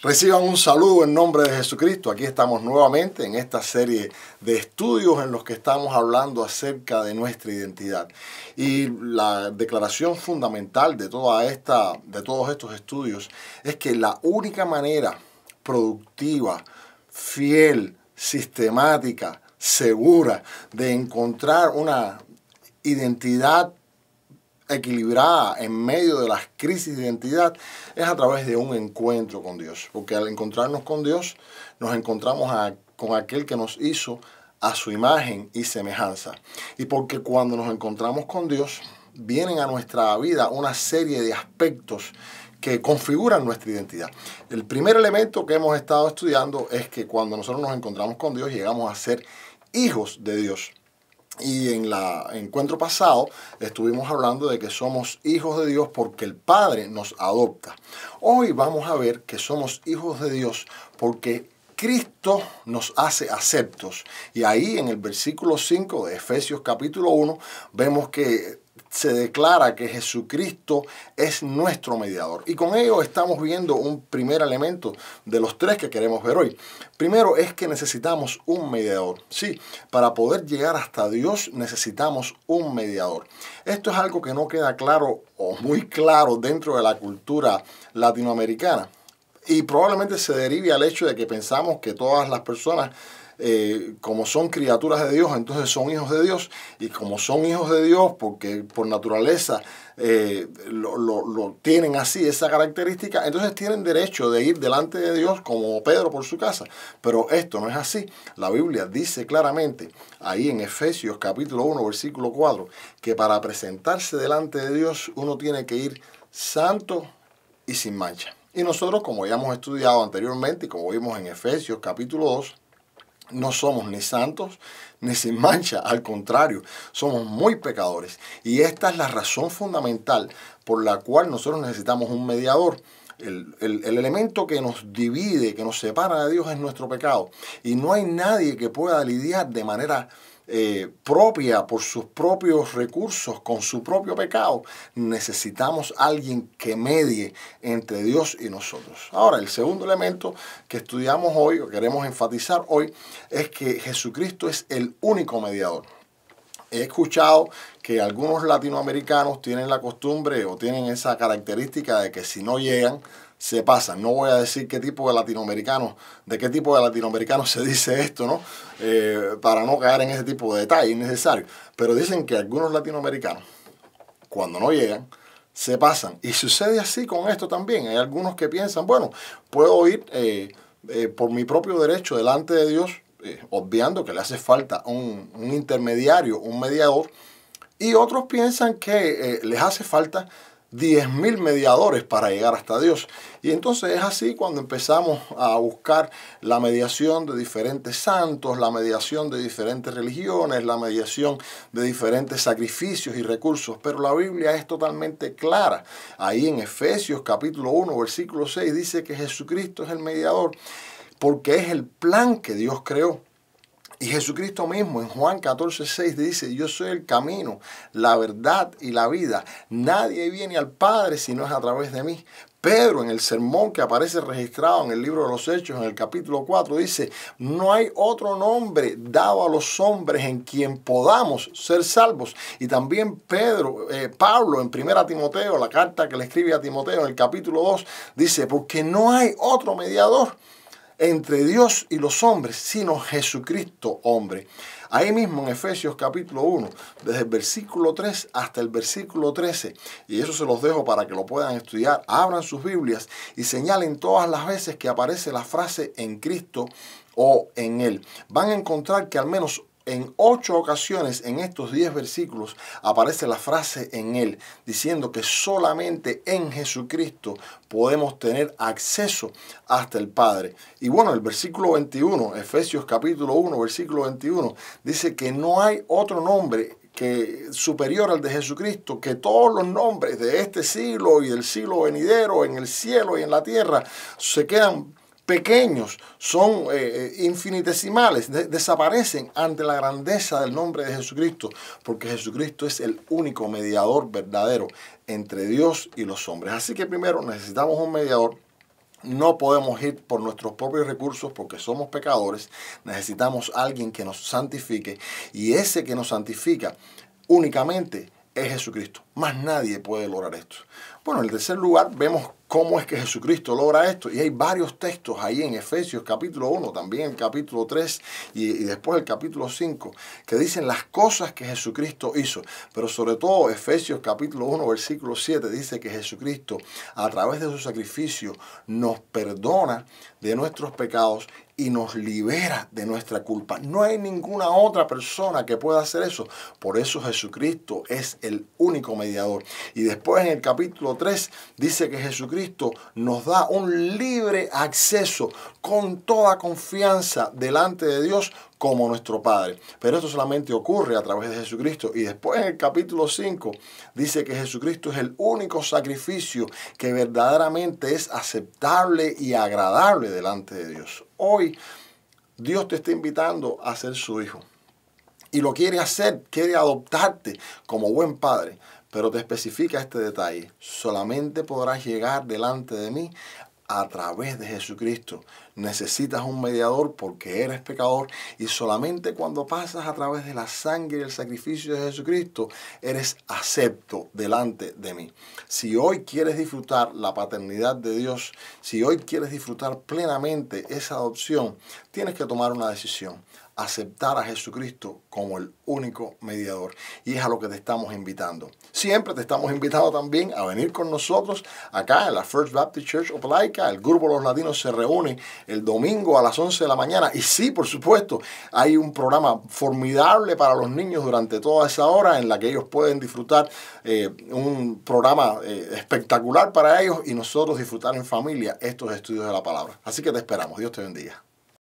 Reciban un saludo en nombre de Jesucristo. Aquí estamos nuevamente en esta serie de estudios en los que estamos hablando acerca de nuestra identidad. Y la declaración fundamental de todos estos estudios es que la única manera productiva, fiel, sistemática, segura de encontrar una identidad equilibrada en medio de las crisis de identidad es a través de un encuentro con Dios, porque al encontrarnos con Dios nos encontramos con aquel que nos hizo a su imagen y semejanza, y porque cuando nos encontramos con Dios vienen a nuestra vida una serie de aspectos que configuran nuestra identidad. El primer elemento que hemos estado estudiando es que cuando nosotros nos encontramos con Dios llegamos a ser hijos de Dios. Y en el encuentro pasado estuvimos hablando de que somos hijos de Dios porque el Padre nos adopta. Hoy vamos a ver que somos hijos de Dios porque Cristo nos hace aceptos. Y ahí en el versículo 5 de Efesios capítulo 1 vemos que se declara que Jesucristo es nuestro mediador. Y con ello estamos viendo un primer elemento de los tres que queremos ver hoy. Primero es que necesitamos un mediador. Sí, para poder llegar hasta Dios necesitamos un mediador. Esto es algo que no queda claro o muy claro dentro de la cultura latinoamericana. Y probablemente se derive al hecho de que pensamos que todas las personas como son criaturas de Dios, entonces son hijos de Dios, y como son hijos de Dios, porque por naturaleza lo tienen así, esa característica, entonces tienen derecho de ir delante de Dios como Pedro por su casa. Pero esto no es así. La Biblia dice claramente, ahí en Efesios capítulo 1, versículo 4, que para presentarse delante de Dios uno tiene que ir santo y sin mancha. Y nosotros, como ya hemos estudiado anteriormente y como vimos en Efesios capítulo 2, no somos ni santos ni sin mancha, al contrario, somos muy pecadores. Y esta es la razón fundamental por la cual nosotros necesitamos un mediador. El elemento que nos divide, que nos separa de Dios es nuestro pecado. Y no hay nadie que pueda lidiar de manera propia, por sus propios recursos, con su propio pecado. Necesitamos alguien que medie entre Dios y nosotros. Ahora, el segundo elemento que estudiamos hoy, o queremos enfatizar hoy, es que Jesucristo es el único mediador. He escuchado que algunos latinoamericanos tienen la costumbre o tienen esa característica de que si no llegan, se pasan. No voy a decir de qué tipo de latinoamericanos se dice esto, ¿no? Para no caer en ese tipo de detalles innecesarios. Pero dicen que algunos latinoamericanos, cuando no llegan, se pasan. Y sucede así con esto también. Hay algunos que piensan, bueno, puedo ir por mi propio derecho delante de Dios, obviando que le hace falta un intermediario, un mediador. Y otros piensan que les hace falta 10.000 mediadores para llegar hasta Dios. Y entonces es así cuando empezamos a buscar la mediación de diferentes santos, la mediación de diferentes religiones, la mediación de diferentes sacrificios y recursos. Pero la Biblia es totalmente clara. Ahí en Efesios capítulo 1, versículo 6 dice que Jesucristo es el mediador porque es el plan que Dios creó. Y Jesucristo mismo en Juan 14:6 dice, yo soy el camino, la verdad y la vida. Nadie viene al Padre si no es a través de mí. Pedro en el sermón que aparece registrado en el libro de los Hechos, en el capítulo 4, dice, no hay otro nombre dado a los hombres en quien podamos ser salvos. Y también Pablo en 1 Timoteo, la carta que le escribe a Timoteo en el capítulo 2, dice, porque no hay otro mediador entre Dios y los hombres, sino Jesucristo hombre. Ahí mismo en Efesios capítulo 1, desde el versículo 3 hasta el versículo 13, y eso se los dejo para que lo puedan estudiar, abran sus Biblias y señalen todas las veces que aparece la frase en Cristo o en Él. Van a encontrar que al menos en 8 ocasiones en estos 10 versículos aparece la frase en Él, diciendo que solamente en Jesucristo podemos tener acceso hasta el Padre. Y bueno, el versículo 21, Efesios capítulo 1, versículo 21, dice que no hay otro nombre superior al de Jesucristo, que todos los nombres de este siglo y del siglo venidero en el cielo y en la tierra se quedan pequeños, son infinitesimales, desaparecen ante la grandeza del nombre de Jesucristo, porque Jesucristo es el único mediador verdadero entre Dios y los hombres. Así que primero necesitamos un mediador. No podemos ir por nuestros propios recursos porque somos pecadores. Necesitamos a alguien que nos santifique. Y ese que nos santifica únicamente es Jesucristo. Más nadie puede lograr esto. Bueno, en tercer lugar, vemos cómo es que Jesucristo logra esto. Y hay varios textos ahí en Efesios capítulo 1, también el capítulo 3 y después el capítulo 5, que dicen las cosas que Jesucristo hizo. Pero sobre todo Efesios capítulo 1, versículo 7, dice que Jesucristo, a través de su sacrificio, nos perdona de nuestros pecados y nos libera de nuestra culpa. No hay ninguna otra persona que pueda hacer eso. Por eso Jesucristo es el único mediador. Y después en el capítulo 3 dice que Jesucristo nos da un libre acceso con toda confianza delante de Dios como nuestro Padre. Pero esto solamente ocurre a través de Jesucristo. Y después en el capítulo 5 dice que Jesucristo es el único sacrificio que verdaderamente es aceptable y agradable delante de Dios. Hoy Dios te está invitando a ser su hijo. Y lo quiere hacer, quiere adoptarte como buen padre. Pero te especifica este detalle. Solamente podrás llegar delante de mí a través de Jesucristo. Necesitas un mediador porque eres pecador y solamente cuando pasas a través de la sangre y el sacrificio de Jesucristo eres acepto delante de mí. Si hoy quieres disfrutar la paternidad de Dios, si hoy quieres disfrutar plenamente esa adopción, tienes que tomar una decisión. Aceptar a Jesucristo como el único mediador. Y es a lo que te estamos invitando. Siempre te estamos invitando también a venir con nosotros acá en la First Baptist Church Opelika. El grupo Los Latinos se reúne el domingo a las 11 de la mañana. Y sí, por supuesto, hay un programa formidable para los niños durante toda esa hora en la que ellos pueden disfrutar un programa espectacular para ellos y nosotros disfrutar en familia estos estudios de la palabra. Así que te esperamos. Dios te bendiga.